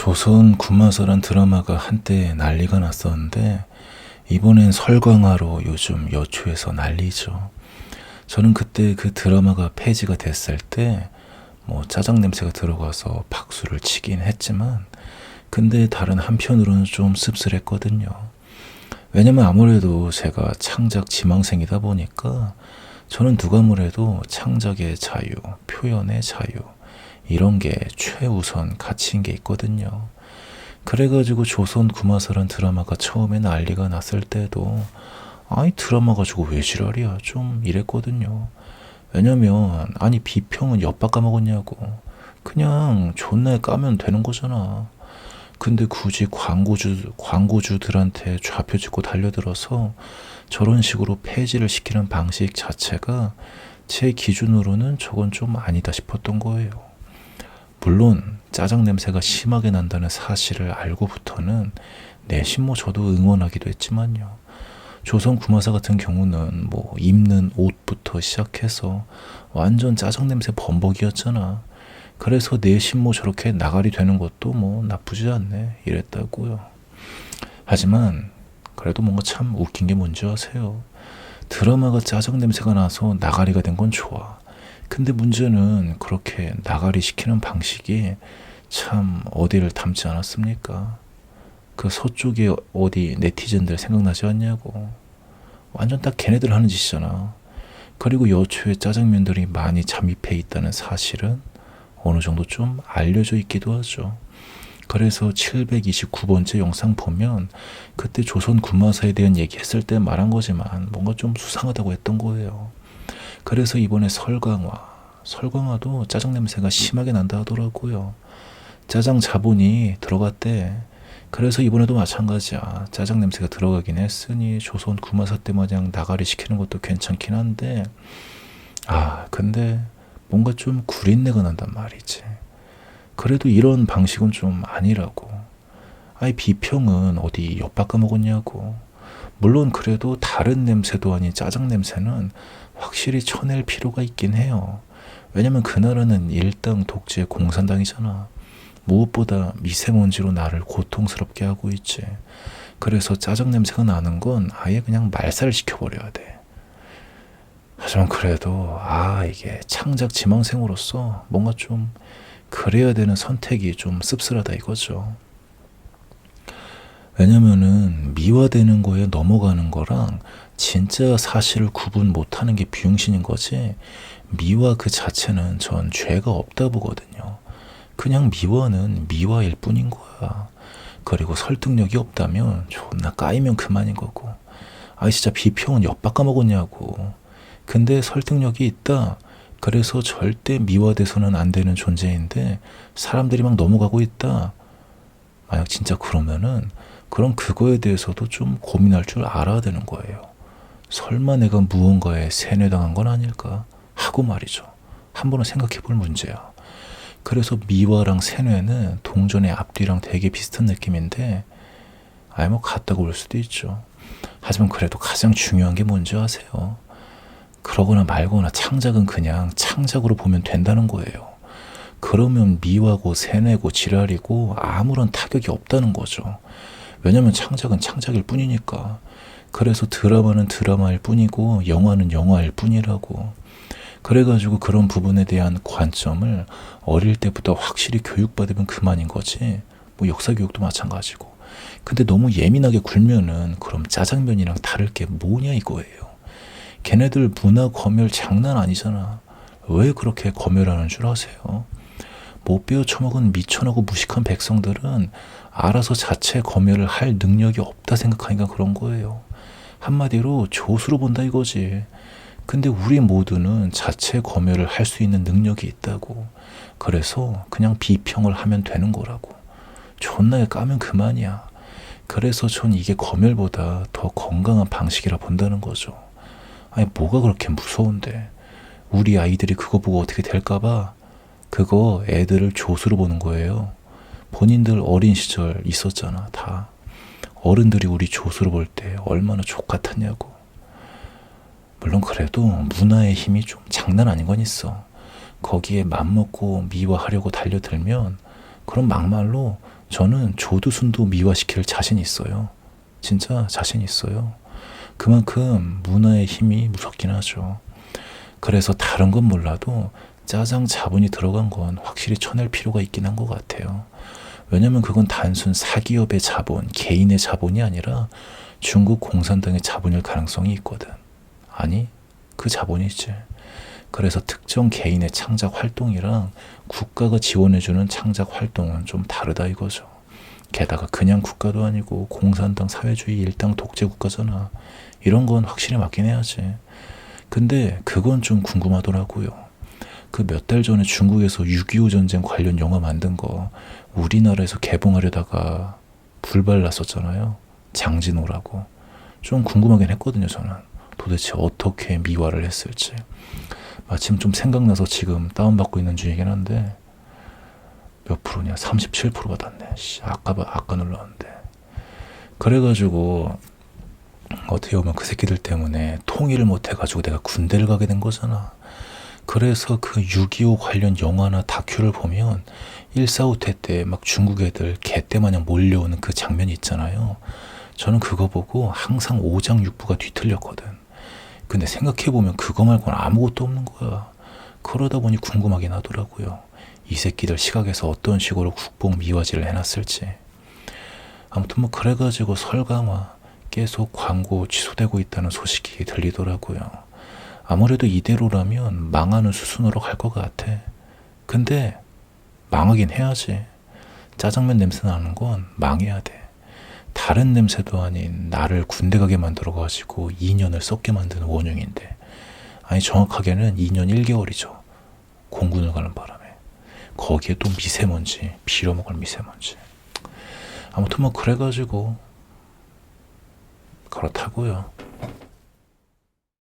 조선 군마서란 드라마가 한때 난리가 났었는데 이번엔 설광화로 요즘 여초에서 난리죠. 저는 그때 그 드라마가 폐지가 됐을 때 짜장 냄새가 들어가서 박수를 치긴 했지만 근데 다른 한편으로는 좀 씁쓸했거든요. 왜냐면 아무래도 제가 창작 지망생이다 보니까 저는 누가 뭐래도 창작의 자유, 표현의 자유 이런 게 최우선 가치인 게 있거든요. 그래가지고 조선 구마사란 드라마가 처음에 난리가 났을 때도 아니 드라마 가지고 왜 지랄이야 좀 이랬거든요. 왜냐면 아니 비평은 엿박 까먹었냐고. 그냥 존나 까면 되는 거잖아. 근데 굳이 광고주들한테 좌표 찍고 달려들어서 저런 식으로 폐지를 시키는 방식 자체가 제 기준으로는 저건 좀 아니다 싶었던 거예요. 물론 짜장 냄새가 심하게 난다는 사실을 알고부터는 내심 저도 응원하기도 했지만요. 조선 구마사 같은 경우는 입는 옷부터 시작해서 완전 짜장 냄새 범벅이었잖아. 그래서 내심 저렇게 나가리 되는 것도 나쁘지 않네 이랬다고요. 하지만 그래도 뭔가 참 웃긴 게 뭔지 아세요? 드라마가 짜장 냄새가 나서 나가리가 된 건 좋아. 근데 문제는 그렇게 나가리 시키는 방식이 참 어디를 닮지 않았습니까? 그 서쪽에 어디 네티즌들 생각나지 않냐고. 완전 딱 걔네들 하는 짓이잖아. 그리고 여초에 짜장면들이 많이 잠입해 있다는 사실은 어느 정도 좀 알려져 있기도 하죠. 그래서 729번째 영상 보면 그때 조선 군마사에 대한 얘기했을 때 말한 거지만 뭔가 좀 수상하다고 했던 거예요. 그래서 이번에 설광화도 짜장 냄새가 심하게 난다 하더라고요. 짜장 자본이 들어갔대. 그래서 이번에도 마찬가지야. 짜장 냄새가 들어가긴 했으니 조선 구마사 때 마냥 나가리 시키는 것도 괜찮긴 한데 근데 뭔가 좀 구린내가 난단 말이지. 그래도 이런 방식은 좀 아니라고. 아니 비평은 어디 엿박 까먹었냐고. 물론 그래도 다른 냄새도 아닌 짜장 냄새는 확실히 쳐낼 필요가 있긴 해요. 왜냐면 그 나라는 일당 독재 공산당이잖아. 무엇보다 미세먼지로 나를 고통스럽게 하고 있지. 그래서 짜장 냄새가 나는 건 아예 그냥 말살을 시켜버려야 돼. 하지만 그래도 이게 창작 지망생으로서 뭔가 좀 그래야 되는 선택이 좀 씁쓸하다 이거죠. 왜냐면은 미화되는 거에 넘어가는 거랑 진짜 사실을 구분 못하는 게 비용신인 거지, 미화 그 자체는 전 죄가 없다 보거든요. 그냥 미화는 미화일 뿐인 거야. 그리고 설득력이 없다면 존나 까이면 그만인 거고. 진짜 비평은 엿박 까먹었냐고. 근데 설득력이 있다. 그래서 절대 미화돼서는 안 되는 존재인데 사람들이 막 넘어가고 있다. 만약 진짜 그러면은 그럼 그거에 대해서도 좀 고민할 줄 알아야 되는 거예요. 설마 내가 무언가에 세뇌당한 건 아닐까 하고 말이죠. 한 번은 생각해 볼 문제야. 그래서 미화랑 세뇌는 동전의 앞뒤랑 되게 비슷한 느낌인데 같다고 볼 수도 있죠. 하지만 그래도 가장 중요한 게 뭔지 아세요? 그러거나 말거나 창작은 그냥 창작으로 보면 된다는 거예요. 그러면 미화고 세뇌고 지랄이고 아무런 타격이 없다는 거죠. 왜냐면 창작은 창작일 뿐이니까. 그래서 드라마는 드라마일 뿐이고 영화는 영화일 뿐이라고. 그래가지고 그런 부분에 대한 관점을 어릴 때부터 확실히 교육받으면 그만인 거지. 역사 교육도 마찬가지고. 근데 너무 예민하게 굴면은 그럼 짜장면이랑 다를 게 뭐냐 이거예요. 걔네들 문화 검열 장난 아니잖아. 왜 그렇게 검열하는 줄 아세요? 못 배워 처먹은 미천하고 무식한 백성들은 알아서 자체 검열을 할 능력이 없다 생각하니까 그런 거예요. 한마디로 조수로 본다 이거지. 근데 우리 모두는 자체 검열을 할 수 있는 능력이 있다고. 그래서 그냥 비평을 하면 되는 거라고. 존나게 까면 그만이야. 그래서 전 이게 검열보다 더 건강한 방식이라 본다는 거죠. 뭐가 그렇게 무서운데. 우리 아이들이 그거 보고 어떻게 될까봐 그거 애들을 조수로 보는 거예요. 본인들 어린 시절 있었잖아. 다 어른들이 우리 조수로 볼 때 얼마나 족같았냐고. 물론 그래도 문화의 힘이 좀 장난 아닌 건 있어. 거기에 맘먹고 미화하려고 달려들면 그럼 막말로 저는 조두순도 미화시킬 자신 있어요. 진짜 자신 있어요. 그만큼 문화의 힘이 무섭긴 하죠. 그래서 다른 건 몰라도 짜장 자본이 들어간 건 확실히 쳐낼 필요가 있긴 한 것 같아요. 왜냐면 그건 단순 사기업의 자본, 개인의 자본이 아니라 중국 공산당의 자본일 가능성이 있거든. 아니, 그 자본이지. 그래서 특정 개인의 창작 활동이랑 국가가 지원해주는 창작 활동은 좀 다르다 이거죠. 게다가 그냥 국가도 아니고 공산당 사회주의 일당 독재 국가잖아. 이런 건 확실히 맞긴 해야지. 근데 그건 좀 궁금하더라고요. 그 몇 달 전에 중국에서 6.25 전쟁 관련 영화 만든 거 우리나라에서 개봉하려다가 불발났었잖아요. 장진호라고. 좀 궁금하긴 했거든요, 저는. 도대체 어떻게 미화를 했을지. 마침 좀 생각나서 지금 다운받고 있는 중이긴 한데 몇 프로냐? 37% 받았네. 아까 눌렀는데. 그래가지고 어떻게 보면 그 새끼들 때문에 통일을 못해가지고 내가 군대를 가게 된 거잖아. 그래서 그 6.25 관련 영화나 다큐를 보면 1.4.5태 때 막 중국 애들 개떼 마냥 몰려오는 그 장면이 있잖아요. 저는 그거 보고 항상 오장육부가 뒤틀렸거든. 근데 생각해보면 그거 말고는 아무것도 없는 거야. 그러다 보니 궁금하긴 하더라고요. 이 새끼들 시각에서 어떤 식으로 국뽕 미화질을 해놨을지. 아무튼 뭐 그래가지고 설강화 계속 광고 취소되고 있다는 소식이 들리더라고요. 아무래도 이대로라면 망하는 수순으로 갈 것 같아. 근데 망하긴 해야지. 짜장면 냄새 나는 건 망해야 돼. 다른 냄새도 아닌 나를 군대 가게 만들어가지고 2년을 썩게 만드는 원흉인데, 아니 정확하게는 2년 1개월이죠. 공군을 가는 바람에. 거기에 또 미세먼지, 빌어먹을 미세먼지. 아무튼 뭐 그래가지고 그렇다고요.